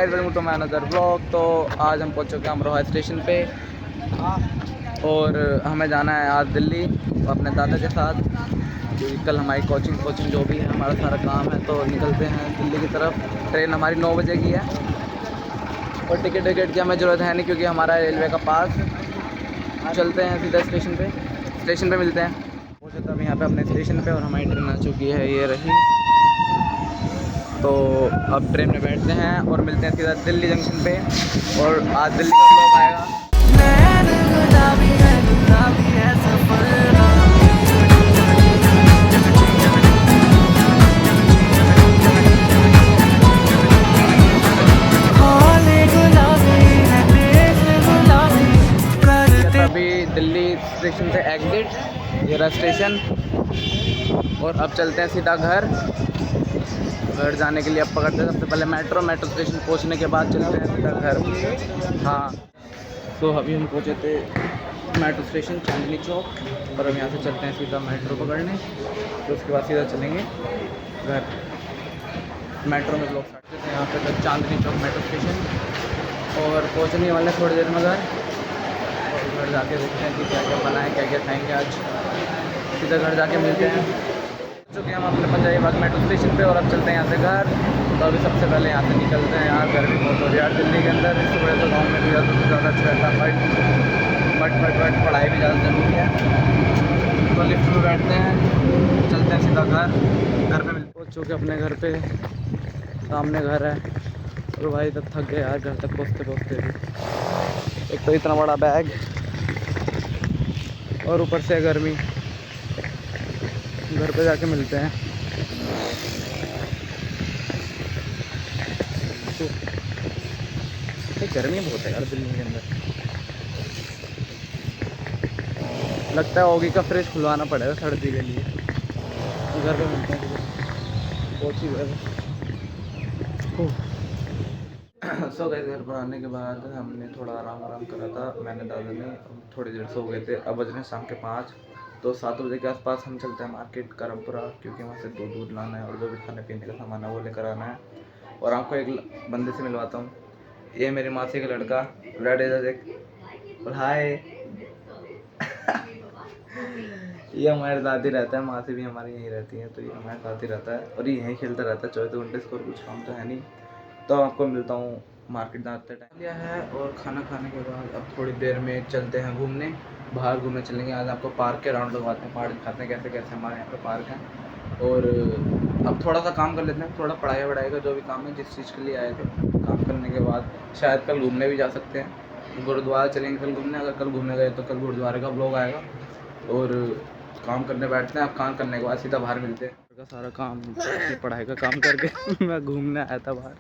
Guys, welcome to my another blog. तो आज हम पहुंच चुके हैं अमरोहा स्टेशन पे और हमें जाना है आज दिल्ली अपने दादा के साथ, क्योंकि कल हमारी कोचिंग जो भी है, हमारा सारा काम है। तो निकलते हैं दिल्ली की तरफ। ट्रेन हमारी 9 बजे की है और टिकट की हमें ज़रूरत है नहीं, क्योंकि हमारा रेलवे का पास। चलते हैं सीधा स्टेशन पे मिलते हैं। पहुँचे तब यहाँ पे अपने स्टेशन पे और हमारी ट्रेन आ चुकी है, ये रही। तो अब ट्रेन में बैठते हैं और मिलते हैं सीधा दिल्ली जंक्शन पे। और आज दिल्ली का ब्लॉग आएगा। अभी दिल्ली स्टेशन से एग्जिट, ये रहा स्टेशन। और अब चलते हैं सीधा घर जाने के लिए। अब पकड़ते हैं सबसे पहले मेट्रो स्टेशन पहुंचने के बाद चलते हैं सीधा घर। हाँ, तो अभी हम पहुंचे थे मेट्रो स्टेशन चांदनी चौक और अब यहाँ से चलते हैं सीधा मेट्रो पकड़ने। तो उसके बाद सीधा चलेंगे घर। मेट्रो में लोग चढ़ते थे यहाँ पे तक चांदनी चौक मेट्रो स्टेशन और पहुँचने वाले थोड़ी देर में घर। और घर जाके देखते हैं कि क्या क्या बनाए, क्या क्या खाएँगे आज। सीधा घर जाके मिलते हैं। चुके हम अपने पंजाबी बाग मेट्रो स्टेशन पे और अब चलते हैं यहाँ से घर। तो अभी सबसे पहले यहाँ से निकलते हैं। यहाँ गर्मी बहुत हो रही है यार दिल्ली के अंदर। इससे बड़े तो गाँव में भी ज़्यादा अच्छा रहता है, बट पढ़ाई भी ज़्यादा ज़रूरी है। तो लिफ्ट में बैठते हैं, चलते हैं सीधा घर पे मिलते। पहुँच चुके अपने घर पे, सामने घर है। और भाई तब थक गए यार घर तक पहुँचते भी। एक तो इतना बड़ा बैग और ऊपर से गर्मी। घर पे जाके मिलते हैं। गर्मी बहुत है यार दिल्ली के अंदर। लगता है ओगी का फ्रिज खुलवाना पड़ेगा सर्दी के लिए। घर पे मिलते हैं। बहुत ही सो गए। घर पर आने के बाद हमने थोड़ा आराम करा था, मैंने दादा ने। थोड़ी देर सो गए थे। अब बज रहे शाम के 5। तो 7 बजे के आसपास हम चलते हैं मार्केट करमपुरा, क्योंकि वहाँ से दूध लाना है और जो भी खाने पीने का सामान है वो लेकर आना है। और आपको एक बंदे से मिलवाता हूँ। ये मेरी मासी का लड़का और हाय। ये हमारे साथ ही रहता है, मासी भी हमारी यहीं रहती है, तो ये हमारे साथ ही रहता है और ये यहीं खेलता रहता है 24 घंटे। इसको कुछ काम तो है नहीं। तो आपको मिलता हूँ मार्केट जाते टाइम लिया है। और खाना खाने के बाद अब थोड़ी देर में चलते हैं घूमने, बाहर घूमने चलेंगे। आज आपको पार्क के राउंड लगवाते हैं, पहाड़ दिखाते हैं कैसे कैसे हमारे यहाँ पे पार्क है। और अब थोड़ा सा काम कर लेते हैं, थोड़ा पढ़ाई का जो भी काम है, जिस चीज़ के लिए आए थे। काम करने के बाद शायद कल घूमने भी जा सकते हैं, गुरुद्वारा चलेंगे कल घूमने। अगर कल घूमने गए तो कल गुरुद्वारे का ब्लॉग आएगा। और काम करने बैठते हैं। अब काम करने के बाद सीधा बाहर मिलते हैं। का सारा काम पढ़ाई का काम करके मैं घूमने आया था बाहर।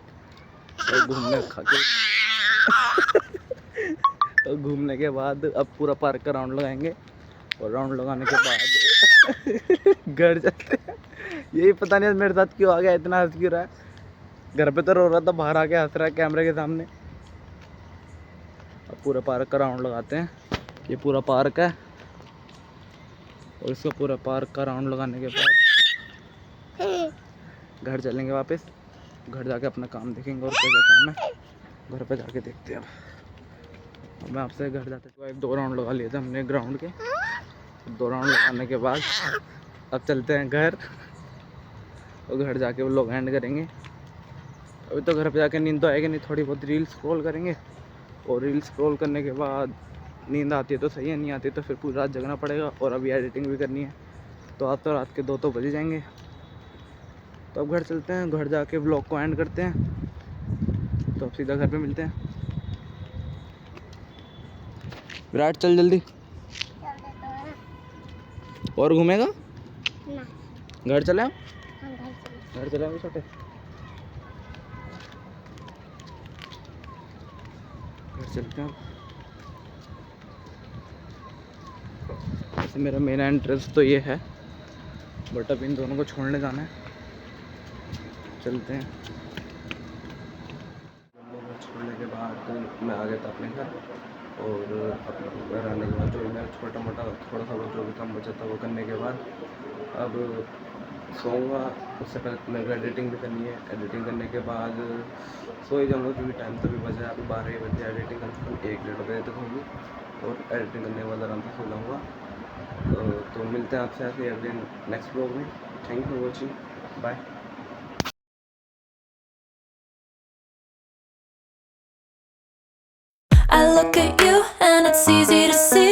और घूमने तो घूमने के बाद अब पूरा पार्क का राउंड लगाएंगे। और राउंड लगाने के बाद घर जाते हैं। यही पता नहीं मेरे साथ क्यों आ गया, इतना हंस क्यों रहा है। घर पे तो रो रहा था, बाहर आके हंस रहा है कैमरे के सामने। अब पूरा पार्क का राउंड लगाते हैं। ये पूरा पार्क है और इसको पूरा पार्क का राउंड लगाने के बाद घर चलेंगे वापस। घर जाके अपना काम देखेंगे और क्या क्या काम है घर पे जाके देखते हैं। अब मैं आपसे घर जाते हुए 2 राउंड लगा लिए थे हमने ग्राउंड के। 2 राउंड लगाने के बाद अब चलते हैं घर और घर जाके वो लोग एंड करेंगे। अभी तो घर पे जाके नींद तो आएगी नहीं, थोड़ी बहुत रील स्क्रॉल करेंगे। और रील स्क्रॉल करने के बाद नींद आती है तो सही है, नहीं आती तो फिर पूरी रात जगना पड़ेगा। और अभी एडिटिंग भी करनी है, तो आज तो रात के 2 तो बज जाएंगे। तो अब घर चलते हैं, घर जाके ब्लॉग को एंड करते हैं। तो अब सीधा घर पे मिलते हैं। विराट चल जल्दी। और घूमेगा ना? घर चले आप? घर चले आप छोटे? घर चलते हैं। वैसे मेरा मेन एंट्रेंस तो ये है, बट अब इन दोनों को छोड़ने जाना है। चलते हैं। छोड़ने के बाद मैं आ गया था अपने घर। और अपने घर आने के बाद जो मैं छोटा मोटा थोड़ा सा जो भी काम बचा था वो करने के बाद अब सोऊंगा, उससे पहले मेरे को एडिटिंग भी करनी है। एडिटिंग करने के बाद सो ही जाऊँगा, क्योंकि टाइम तो भी बज रहा है, अभी 12 बजे। एडिटिंग करते हुए 1-1:30 बजे तक होगी और एडिटिंग करने के बाद आराम से सो जाऊँगा। तो मिलते हैं आपसे ऐसे अगले नेक्स्ट ब्लॉग में। Thank you for watching, bye. I look at you and it's easy to see